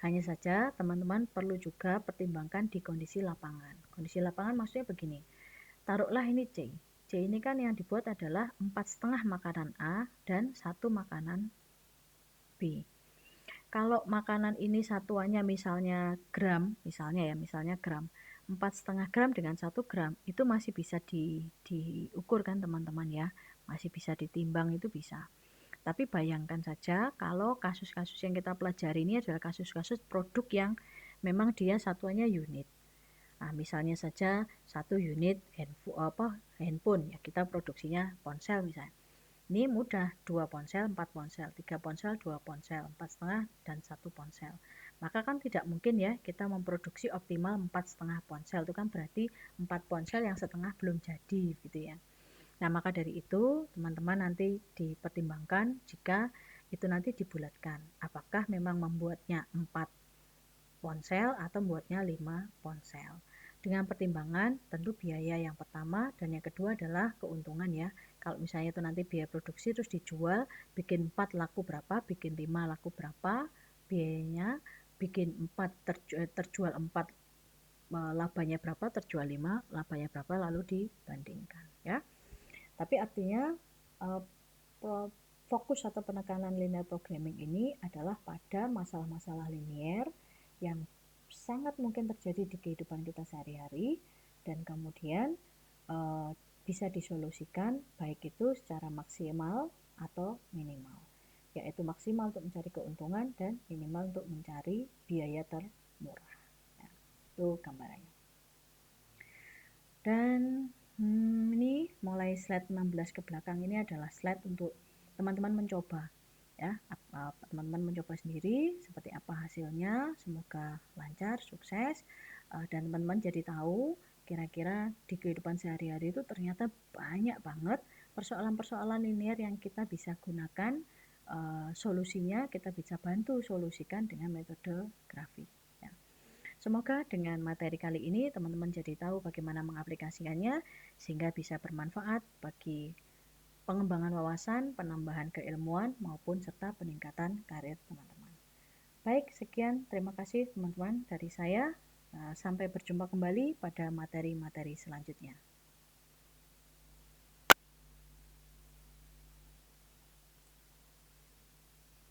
Hanya saja teman-teman perlu juga pertimbangkan di kondisi lapangan. Kondisi lapangan maksudnya begini, taruhlah ini C. C ini kan yang dibuat adalah 4,5 makanan A dan 1 makanan B. Kalau makanan ini satuannya misalnya gram, misalnya gram, 4,5 gram dengan 1 gram itu masih bisa diukur kan teman-teman ya, masih bisa ditimbang, itu bisa. Tapi bayangkan saja kalau kasus-kasus yang kita pelajari ini adalah kasus-kasus produk yang memang dia satuannya unit. Nah, misalnya saja 1 unit handphone ya, kita produksinya ponsel misalnya. Ini mudah, 2 ponsel, 4 ponsel, 3 ponsel, 2 ponsel, 4,5 dan 1 ponsel. Maka kan tidak mungkin ya kita memproduksi optimal 4,5 ponsel, itu kan berarti 4 ponsel yang setengah belum jadi gitu ya. Nah, maka dari itu teman-teman nanti dipertimbangkan jika itu nanti dibulatkan. Apakah memang membuatnya 4 ponsel atau membuatnya 5 ponsel. Dengan pertimbangan tentu biaya yang pertama dan yang kedua adalah keuntungan ya. Kalau misalnya itu nanti biaya produksi terus dijual, bikin 4 laku berapa, bikin 5 laku berapa, biayanya bikin 4 terjual 4 labanya berapa, terjual 5 labanya berapa, lalu dibandingkan ya. Tapi artinya fokus atau penekanan linear programming ini adalah pada masalah-masalah linier yang sangat mungkin terjadi di kehidupan kita sehari-hari dan kemudian bisa disolusikan baik itu secara maksimal atau minimal, yaitu maksimal untuk mencari keuntungan dan minimal untuk mencari biaya termurah. Nah, itu gambarannya. Dan ini mulai slide 16 ke belakang ini adalah slide untuk teman-teman mencoba ya, teman-teman mencoba sendiri seperti apa hasilnya. Semoga lancar, sukses, dan teman-teman jadi tahu kira-kira di kehidupan sehari-hari itu ternyata banyak banget persoalan-persoalan linear yang kita bisa gunakan, solusinya kita bisa bantu solusikan dengan metode grafik. Semoga dengan materi kali ini teman-teman jadi tahu bagaimana mengaplikasikannya sehingga bisa bermanfaat bagi pengembangan wawasan, penambahan keilmuan maupun serta peningkatan karir teman-teman. Baik, sekian, terima kasih teman-teman dari saya. Sampai berjumpa kembali pada materi-materi selanjutnya.